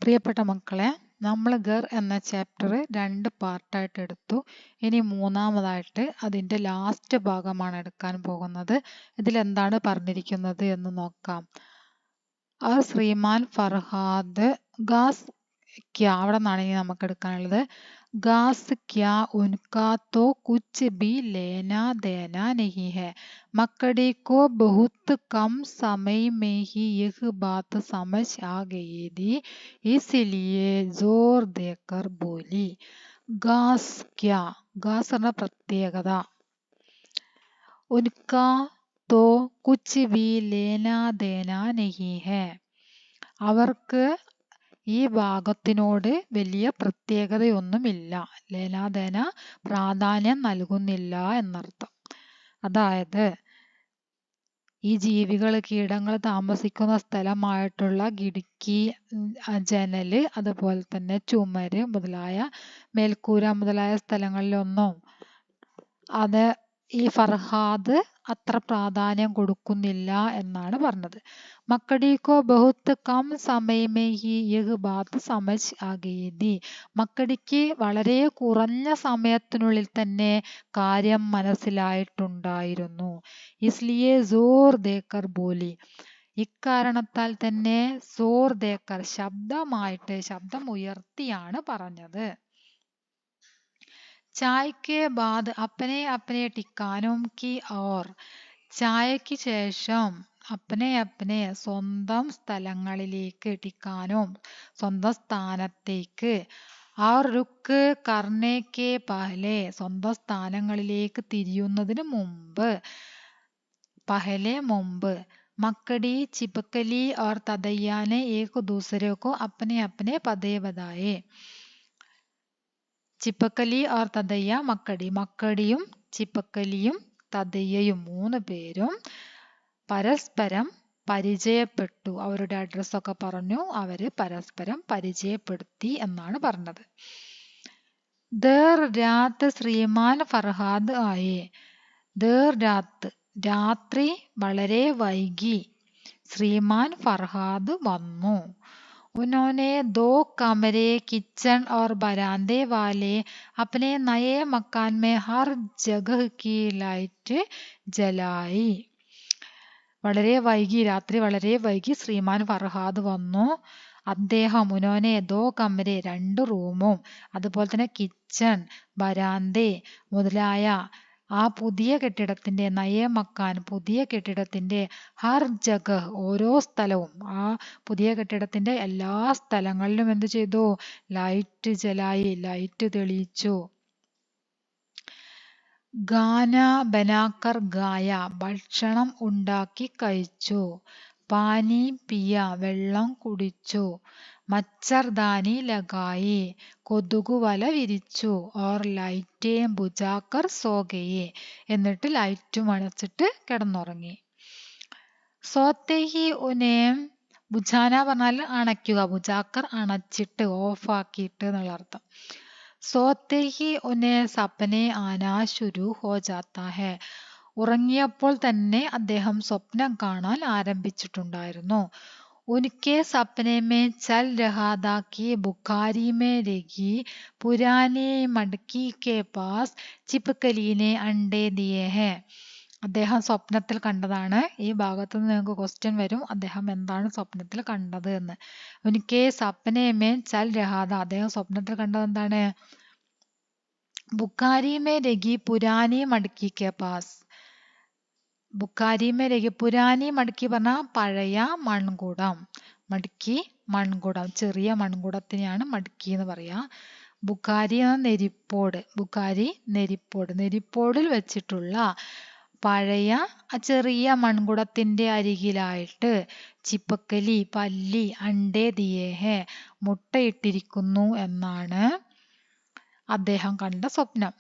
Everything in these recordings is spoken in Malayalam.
പ്രിയപ്പെട്ട മക്കളെ, നമ്മൾ ഗർ എന്ന ചാപ്റ്റർ 2 പാർട്ടായിട്ട് എടുത്തു. ഇനി മൂന്നാമതായിട്ട് അതിൻ്റെ ലാസ്റ്റ് ഭാഗമാണ് എടുക്കാൻ പോകുന്നത്. ഇതിലെന്താണ് പറഞ്ഞിരിക്കുന്നത് എന്ന് നോക്കാം. ശ്രീമാൻ ഫർഹാദ് ഗാസ് ക്യാ, അവിടെ നിന്നാണ് ഇനി നമുക്ക് എടുക്കാനുള്ളത്. ഗാസ് ക്യാ ഉൻകാ തോ കുച്ച് ബി ലേനാ ദേനാ നഹീ ഹൈ. मकड़ी को बहुत कम समय में ही यह बात समझ आ गई थी, इसलिए जोर देकर बोली. घास क्या? घास എന്ന പ്രത്യേകത. उनका तो कुछ भी लेना देना नहीं है. അവർക്ക് ഈ ഭാഗത്തിനോട് വലിയ പ്രത്യേകതയൊന്നുമില്ല. ലേനാദേന പ്രാധാന്യം നൽകുന്നില്ല എന്നർത്ഥം. അതായത് ഈ ജീവികൾ, കീടങ്ങൾ താമസിക്കുന്ന സ്ഥലമായിട്ടുള്ള കിടക്കി, ജനല്, അതുപോലെ തന്നെ ചുമര് മുതലായ മേൽക്കൂര മുതലായ സ്ഥലങ്ങളിലൊന്നും അത് ഈ ഫർഹാദ് അത്ര പ്രാധാന്യം കൊടുക്കുന്നില്ല എന്നാണ് പറഞ്ഞത്. മക്കടിക്കോ ബഹുത്ത് കം സമയമേ ഹി യഹ് ബാത് സമജ് ആ ഗയി ഥി. മക്കടിക്ക് വളരെ കുറഞ്ഞ സമയത്തിനുള്ളിൽ തന്നെ കാര്യം മനസ്സിലായിട്ടുണ്ടായിരുന്നു. ഇസ്ലിയെ സോർ ദേക്കർ ബോലി. ഇക്കാരണത്താൽ തന്നെ സോർ ദേക്കർ ശബ്ദമായിട്ട്, ശബ്ദം ഉയർത്തിയാണ് പറഞ്ഞത്. चाय के बाद अपने अपने ठिकानों की ओर. ചായയ്ക്ക് ശേഷം അപ്പനെ അപ്പനെ സ്വന്തം സ്ഥലങ്ങളിലേക്ക്, ടിക്കാനും സ്വന്തം സ്ഥാനത്തേക്ക്, और रुक करने के पहले സ്വന്തം സ്ഥാനങ്ങളിലേക്ക് തിരിയുന്നതിന് മുമ്പ്, पहले മുമ്പ്, मकड़ी, छिपकली और तदैया ने एक दूसरे को अपने अपने पते बताए. ചിപ്പക്കലി ഓർ തദയ്യ മക്കടി. മക്കടിയും ചിപ്പക്കലിയും തദയ്യയും 3 പേരും പരസ്പരം പരിചയപ്പെട്ടു. അവരുടെ അഡ്രസ്സൊക്കെ പറഞ്ഞു. അവര് പരസ്പരം പരിചയപ്പെടുത്തി എന്നാണ് പറഞ്ഞത്. ദേർ രാത്ത് ശ്രീമാൻ ഫർഹാദ് ആയേ. ദേർ രാത്ത്, രാത്രി വളരെ വൈകി. ശ്രീമാൻ ഫർഹാദ് വന്നു. उन्होंने 2 कमरे, किचन और बरामदे वाले अपने नए मकान में हर जगह की लाइट जलाई. വളരെ വൈകി, രാത്രി വളരെ വൈകി ശ്രീമാൻ ഫർഹാദ് വന്നു. അദ്ദേഹം ഉനോനെ 2 കമരെ, 2 റൂമും, അതുപോലെ തന്നെ കിച്ചൺ, ബരാന്തേ മുതലായ ആ പുതിയ കെട്ടിടത്തിന്റെ, നയ മക്കാൻ പുതിയ കെട്ടിടത്തിന്റെ, ഹർ ജഗഹ് ഓരോ സ്ഥലവും, ആ പുതിയ കെട്ടിടത്തിന്റെ എല്ലാ സ്ഥലങ്ങളിലും എന്ത് ചെയ്തു? ലൈറ്റ് ജലായി, ലൈറ്റ് തെളിയിച്ചു. ഗാന ബനാക്കർ ഗായ, ഭക്ഷണം ഉണ്ടാക്കി കഴിച്ചു. പാനി പിയ, വെള്ളം കുടിച്ചു. മച്ചർദാനി ലഗായി, കൊതുകുവല വിരിച്ചു. ഓർ ലൈറ്റേ ബുജാക്കർ സോഗയെ, എന്നിട്ട് ലൈറ്റും അണച്ചിട്ട് കിടന്നുറങ്ങി. സോത്തേഹി ഉനെ, ബുജാന പറഞ്ഞാൽ അണയ്ക്കുക, ബുജാക്കർ അണച്ചിട്ട്, ഓഫാക്കിയിട്ട് എന്നുള്ള അർത്ഥം. സോത്തേഹി ഉനെ സപ്നെ ആനാ ശുരു ഹോ ജാത്താ ഹെ. ഉറങ്ങിയപ്പോൾ തന്നെ അദ്ദേഹം സ്വപ്നം കാണാൻ ആരംഭിച്ചിട്ടുണ്ടായിരുന്നു. ഉൻകെ സപ്നെ മേ ചൽ രഹാ താ കി Bukhari may രഹി Purani മഡ്കി K pass ചിപ്കലീനെ Vande ദിയേ ഹെ. അദ്ദേഹം സ്വപ്നത്തിൽ കണ്ടതാണ്. ഈ ഭാഗത്ത് നിന്ന് നിങ്ങൾക്ക് ക്വസ്റ്റ്യൻ വരും, അദ്ദേഹം എന്താണ് സ്വപ്നത്തിൽ കണ്ടത് എന്ന്. ഉൻകെ സപ്നെ മേ ചൽ രഹാ താ, അദ്ദേഹം സ്വപ്നത്തിൽ കണ്ടത് എന്താണ്? Bukhari may രഹി Purani മഡ്കി K pass. Bukhari may രഹി, Purani മഡ്കി പറഞ്ഞാൽ പഴയ മൺകുടം. മഡ്കി മൺകുടം, ചെറിയ മൺകുടത്തിനെയാണ് മഡ്കി എന്ന് പറയാ. ബുഖാരി എന്ന നെരിപ്പോട്, ബുഖാരി നെരിപ്പോട്, നെരിപ്പോടിൽ വെച്ചിട്ടുള്ള പഴയ ചെറിയ മൺകുടത്തിന്റെ അരികിലായിട്ട് ചിപ്പക്കലി, പല്ലി, അണ്ടേ ദിയേഹെ, മുട്ടയിട്ടിരിക്കുന്നു എന്നാണ് അദ്ദേഹം കണ്ട സ്വപ്നം.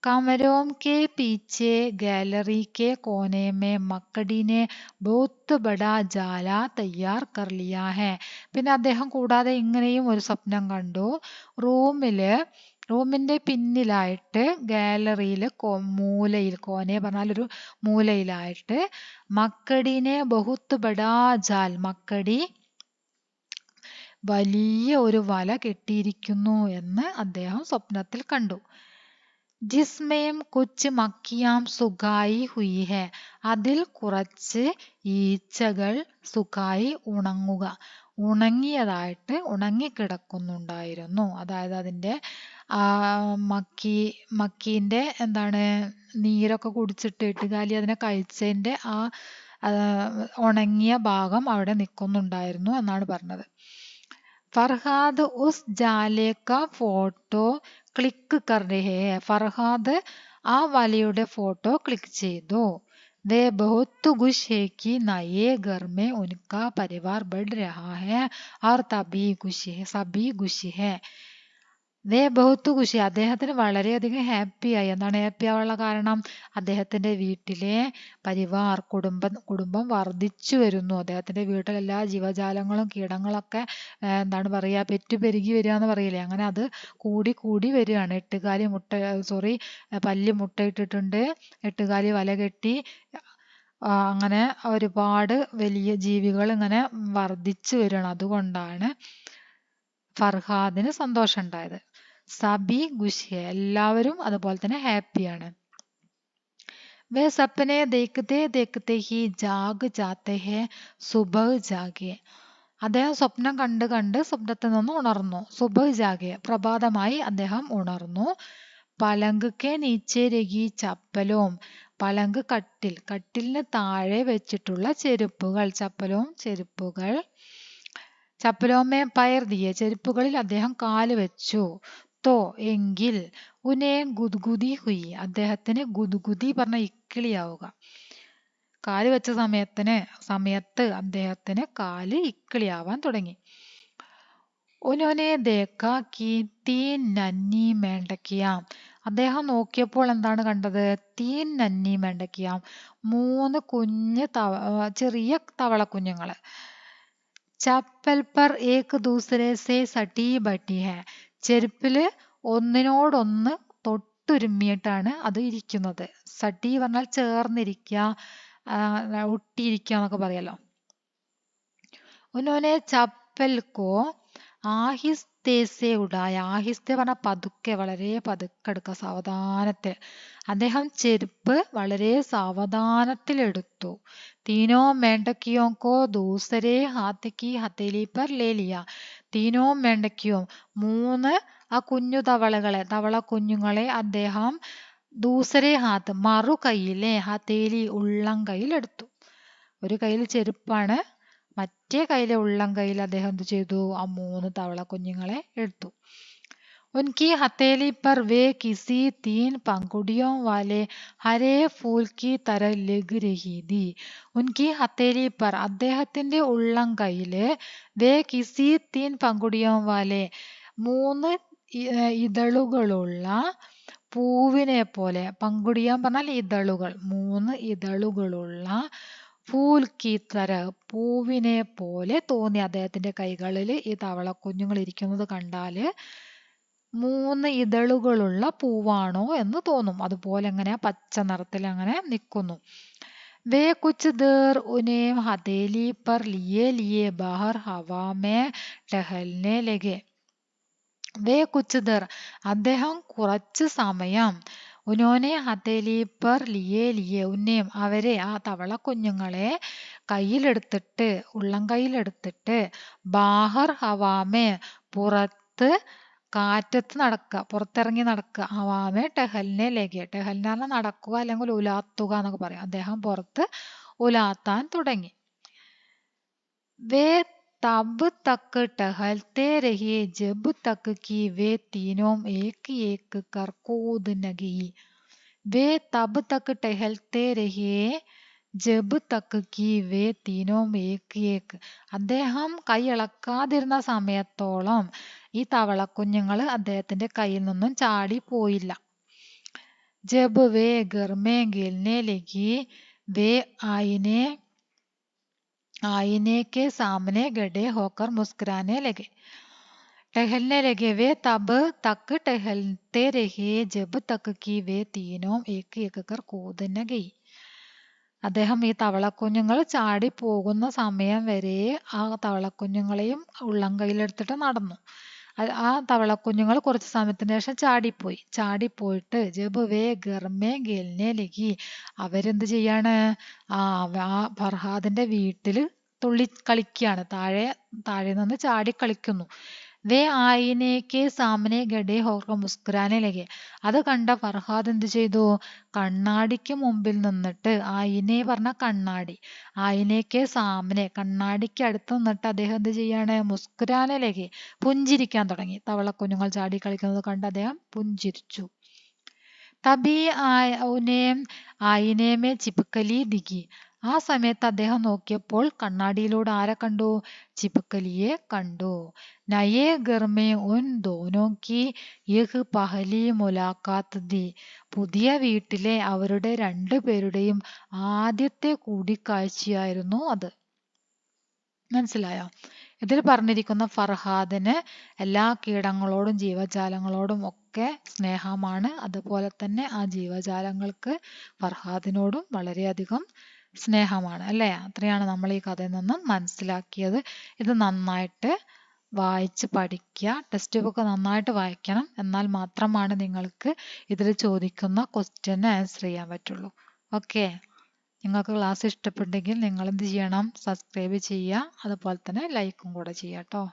കമരോം K പീച്ചെ gallery K Koné may മക്കടിനെ ബഹുത്ത് ബഡാ ജാല തയ്യാർ കർ ലിയാ ഹെ. പിന്നെ അദ്ദേഹം കൂടാതെ ഇങ്ങനെയും ഒരു സ്വപ്നം കണ്ടു. റൂമിന്റെ പിന്നിലായിട്ട്, ഗാലറിയിൽ മൂലയിൽ, കോനെ പറഞ്ഞാൽ ഒരു മൂലയിലായിട്ട്, മക്കടിനെ ബഹുത്ത് ബഡാ ജാൽ, മക്കടി വലിയ ഒരു വല കെട്ടിയിരിക്കുന്നു എന്ന് അദ്ദേഹം സ്വപ്നത്തിൽ കണ്ടു. ജിസ്മേം കുച്ച് മക്കിയാം സുഖായി ഹുയി ഹെ, അതിൽ കുറച്ച് ഈച്ചകൾ സുഖായി ഉണങ്ങിയതായിട്ട് ഉണങ്ങിക്കിടക്കുന്നുണ്ടായിരുന്നു. അതായത് അതിൻ്റെ മക്കീൻ്റെ എന്താണ് നീരൊക്കെ കുടിച്ചിട്ട് എട്ടുകാലി അതിനെ കഴിച്ചതിൻ്റെ ഉണങ്ങിയ ഭാഗം അവിടെ നിൽക്കുന്നുണ്ടായിരുന്നു എന്നാണ് പറഞ്ഞത്. ഫർഹാദ് ഉസ് ജാലെ കാ ഫോട്ടോ ക്ലിക്ക് കർ രഹേ ഹെ, ഫർഹാദ് ആ വലയുടെ ഫോട്ടോ ക്ലിക്ക് ചെയ്തു. വേ ബഹുത് ഖുശ് ഹെ കി നയേ ഘർ മേ ഉൻകാ പരിവാർ ബഡ് രഹാ ഹെ और സഭി ഖുശി ഹെ. വേ ബഹുത്ത് ഖുഷി, അദ്ദേഹത്തിന് വളരെയധികം ഹാപ്പിയായി. എന്താണ് ഹാപ്പി ആവാനുള്ള കാരണം? അദ്ദേഹത്തിന്റെ വീട്ടിലെ പരിവാർ കുടുംബം വർദ്ധിച്ചു വരുന്നു. അദ്ദേഹത്തിന്റെ വീട്ടിൽ എല്ലാ ജീവജാലങ്ങളും കീടങ്ങളൊക്കെ എന്താണ് പറയുക, പെറ്റുപെരുകി വരിക എന്ന് പറയില്ലേ, അങ്ങനെ അത് കൂടി കൂടി വരികയാണ്. പല്ലി മുട്ടയിട്ടിട്ടുണ്ട്, എട്ടുകാലി വല കെട്ടി, അങ്ങനെ ഒരുപാട് വലിയ ജീവികൾ ഇങ്ങനെ വർദ്ധിച്ചു വരികയാണ്. അതുകൊണ്ടാണ് ഫർഹാദിന് സന്തോഷം ഉണ്ടായത്. സബി ഖുശി, എല്ലാവരും അതുപോലെ തന്നെ ഹാപ്പിയാണ്. വേ സപ്നെ ദേഖ്തേ ദേഖ്തേ ഹി ജാഗ് ജാത്തെ ഹെ സുബഹ് ജാഗെ, അദ്ദേഹം സ്വപ്നം കണ്ട് സ്വപ്നത്തിൽ നിന്ന് ഉണർന്നു. സുബഹ് ജാഗെ, പ്രഭാതമായി അദ്ദേഹം ഉണർന്നു. പലങ്ക് കെ നീച്ചെ രഹി ചപ്പലും, പലങ്ക് കട്ടിലിന് താഴെ വെച്ചിട്ടുള്ള ചെരുപ്പുകൾ, ചപ്പലോമേ പയർ ദിയെ, ചെരുപ്പുകളിൽ അദ്ദേഹം കാല് വെച്ചു. തോ എങ്കിൽ, ഉനെ ഗുദ്ഗുദി ഹുയി, അദ്ദേഹത്തിന് ഗുദ്ഗുദി പറഞ്ഞ ഇക്കിളിയാവുക. കാല് വെച്ച സമയത്ത് അദ്ദേഹത്തിന് കാല് ഇക്കിളിയാവാൻ തുടങ്ങി. ഉനോനെ ദേഖ കി തീൻ നന്നി മേണ്ടക്കിയാം, അദ്ദേഹം നോക്കിയപ്പോൾ എന്താണ് കണ്ടത്? തീൻ നന്നി മേണ്ടക്കിയാം, 3 ചെറിയ തവളക്കുഞ്ഞുങ്ങള്. ചപ്പൽ പർ ഏക് ദൂസരെ സെ സട്ടി ബട്ടി ഹെ, ചെരുപ്പില് ഒന്നിനോടൊന്ന് തൊട്ടുരുമ്മിയിട്ടാണ് അത് ഇരിക്കുന്നത്. സട്ടി പറഞ്ഞാൽ ചേർന്നിരിക്കുക, ഒട്ടിയിരിക്കുക എന്നൊക്കെ പറയാലോ. ഉന്നോനെ ചപ്പൽ കോ ആഹിസ്തേ സെ ഉടായ, ആഹിസ്തേ പറഞ്ഞാൽ പതുക്കെ, വളരെ പതുക്കെ എടുക്കുക, സാവധാനത്തിൽ. അദ്ദേഹം ചെരുപ്പ് വളരെ സാവധാനത്തിൽ എടുത്തു. തീനോ മേണ്ടക്കിയോ കോ ദൂസരെ ഹാത്ത് കി ഹത്തേലി പർ ലേ ലിയ, തീനോ മേണ്ടക്കിയോ, 3 ആ കുഞ്ഞു തവള കുഞ്ഞുങ്ങളെ അദ്ദേഹം ദൂസരെ ഹാത്ത് മറു കൈയിലെ ഹത്തേലി ഉള്ളം കൈയിൽ എടുത്തു. ഒരു കയ്യിൽ ചെരുപ്പാണ്, മറ്റേ കയ്യിലെ ഉള്ളം കയ്യിൽ അദ്ദേഹം എന്ത് ചെയ്തു? ആ 3 തവള കുഞ്ഞുങ്ങളെ എടുത്തു. ഉൻകി ഹത്തേലി പർ വേ കിസി 3 പങ്കുടിയോ വാലെ ഹരേ ഫൂൽ കി തര ലഗ് രഹി തി, ഉൻകി ഹത്തേലി പർ, അദ്ദേഹത്തിന്റെ ഉള്ളം കയ്യില്, വേ കിസി 3 പങ്കുടിയോ വാലെ, 3 ഇതളുകളുള്ള പൂവിനെ പോലെ, പങ്കുടിയാൻ പറഞ്ഞാൽ ഇതളുകൾ, 3 ഇതളുകളുള്ള ഫൂൽ കി തര, പൂവിനെ പോലെ തോന്നി. അദ്ദേഹത്തിന്റെ കൈകളിൽ ഈ തവളക്കുഞ്ഞുങ്ങൾ ഇരിക്കുന്നത് കണ്ടാല് 3 ഇതളുകളുള്ള പൂവാണോ എന്ന് തോന്നും. അതുപോലെ അങ്ങനെ പച്ച നിറത്തിൽ അങ്ങനെ നിൽക്കുന്നു. വേ കുച്ച് there ഉനെ ഹഥേലി per ലിയേ Bahar Hawa may ടഹൽനെ ലഗെ, way Cooch there, അദ്ദേഹം കുറച്ച് സമയം, ഉനോനെ ഹഥേലി പർ ലിയേ ഉന്നേം, അവരെ ആ തവള കുഞ്ഞുങ്ങളെ കയ്യിലെടുത്തിട്ട്, ഉള്ളം കയ്യിലെടുത്തിട്ട്, ബാഹർ ഹവാമേ, പുറത്ത് കാറ്റത്ത് നടക്കുക, പുറത്തിറങ്ങി നടക്കുക, ഹവാമേ ടെഹലിനെ ലേഖ്യ, ടെഹലിനെ പറഞ്ഞാൽ നടക്കുക അല്ലെങ്കിൽ ഉലാത്തുക എന്നൊക്കെ പറയാം. അദ്ദേഹം പുറത്ത് ഉലാത്താൻ തുടങ്ങി. വേ തബ് തക്ക് ടഹൽത്തെ രഹിയെ ജബ് തക്ക് കി വേ തീനോം ഏക്ക് കർ കൂദ് നഗി, വേ തബ് തക്ക് ടഹൽത്തെ രഹിയെ ജബ് തക്ക് കി വേ തീനോം ഏക്ക്, അദ്ദേഹം കൈ ഇളക്കാതിരുന്ന സമയത്തോളം ഈ തവളക്കുഞ്ഞുങ്ങള് അദ്ദേഹത്തിന്റെ കയ്യിൽ നിന്നും ചാടി പോയില്ല. ജബ് വേ ഗർമേ ഗിൽനെ ലഗി വേ आईने के सामने गड्ढे होकर मुस्कुराने लगे, टहलने लगे। वे तब तक टहलते रहे जब तक कि वे तीनों एक कर कूद न गई, അദ്ദേഹം ഈ തവളക്കുഞ്ഞുങ്ങൾ ചാടി പോകുന്ന സമയം വരെ ആ തവളക്കുഞ്ഞുങ്ങളെയും ഉള്ളം കയ്യിലെടുത്തിട്ട് നടന്നു. ആ തവളക്കുഞ്ഞുങ്ങൾ കുറച്ച് സമയത്തിന് ശേഷം ചാടിപ്പോയി. ചാടിപ്പോയിട്ട് ജബ് വേ ഗർമേ ഗേൽനെ ലഗി, അവരെന്ത് ചെയ്യാണ്, ആ ഫർഹാദിന്റെ വീട്ടില് തുള്ളി കളിക്കുകയാണ്. താഴെ നിന്ന് ചാടി കളിക്കുന്നു. വേ ആയിനേക്ക് സാമനെ ഗഡേ ഹോക്കർ മുസ്കുരാനെ ലഗെ, അത് കണ്ട ഫർഹാദ് എന്ത് ചെയ്തു, കണ്ണാടിക്ക് മുമ്പിൽ നിന്നിട്ട്, ആയിനെ പറഞ്ഞ കണ്ണാടി, ആയിനേക്ക് സാമനെ കണ്ണാടിക്ക് അടുത്ത് നിന്നിട്ട് അദ്ദേഹം എന്ത് ചെയ്യാണ്, മുസ്കുരാനെ ലഗെ പുഞ്ചിരിക്കാൻ തുടങ്ങി. തവളക്കുഞ്ഞുങ്ങൾ ചാടി കളിക്കുന്നത് കണ്ട് അദ്ദേഹം പുഞ്ചിരിച്ചു. തബി ആയിനേമേ ചിപ്കലി ദിഖി, ആ സമയത്ത് അദ്ദേഹം നോക്കിയപ്പോൾ കണ്ണാടിയിലൂടെ ആരെ കണ്ടു, ചിപ്കലിയെ കണ്ടു. നയേ ഗർമേ ഉൻ ദോനോ കി യഹ് പഹലി മുലാഖാത്ത് ഥി, പുതിയ വീട്ടിലെ അവരുടെ രണ്ടുപേരുടെയും ആദ്യത്തെ കൂടിക്കാഴ്ചയായിരുന്നു അത്. മനസ്സിലായോ? ഇതിൽ പറഞ്ഞിരിക്കുന്ന ഫർഹാദിന് എല്ലാ കീടങ്ങളോടും ജീവജാലങ്ങളോടും ഒക്കെ സ്നേഹമാണ്. അതുപോലെ തന്നെ ആ ജീവജാലങ്ങൾക്ക് ഫർഹാദിനോടും വളരെയധികം സ്നേഹമാണ്, അല്ലേ? അത്രയാണ് നമ്മൾ ഈ കഥയിൽ നിന്നും മനസ്സിലാക്കിയത്. ഇത് നന്നായിട്ട് വായിച്ച് പഠിക്കുക. ടെക്സ്റ്റ് ബുക്ക് നന്നായിട്ട് വായിക്കണം. എന്നാൽ മാത്രമാണ് നിങ്ങൾക്ക് ഇതിൽ ചോദിക്കുന്ന ക്വസ്റ്റ്യന് ആൻസർ ചെയ്യാൻ പറ്റുള്ളൂ. ഓക്കെ, നിങ്ങൾക്ക് ക്ലാസ് ഇഷ്ടപ്പെട്ടെങ്കിൽ നിങ്ങൾ എന്ത് ചെയ്യണം, സബ്സ്ക്രൈബ് ചെയ്യുക, അതുപോലെ തന്നെ ലൈക്കും കൂടെ ചെയ്യാം കേട്ടോ.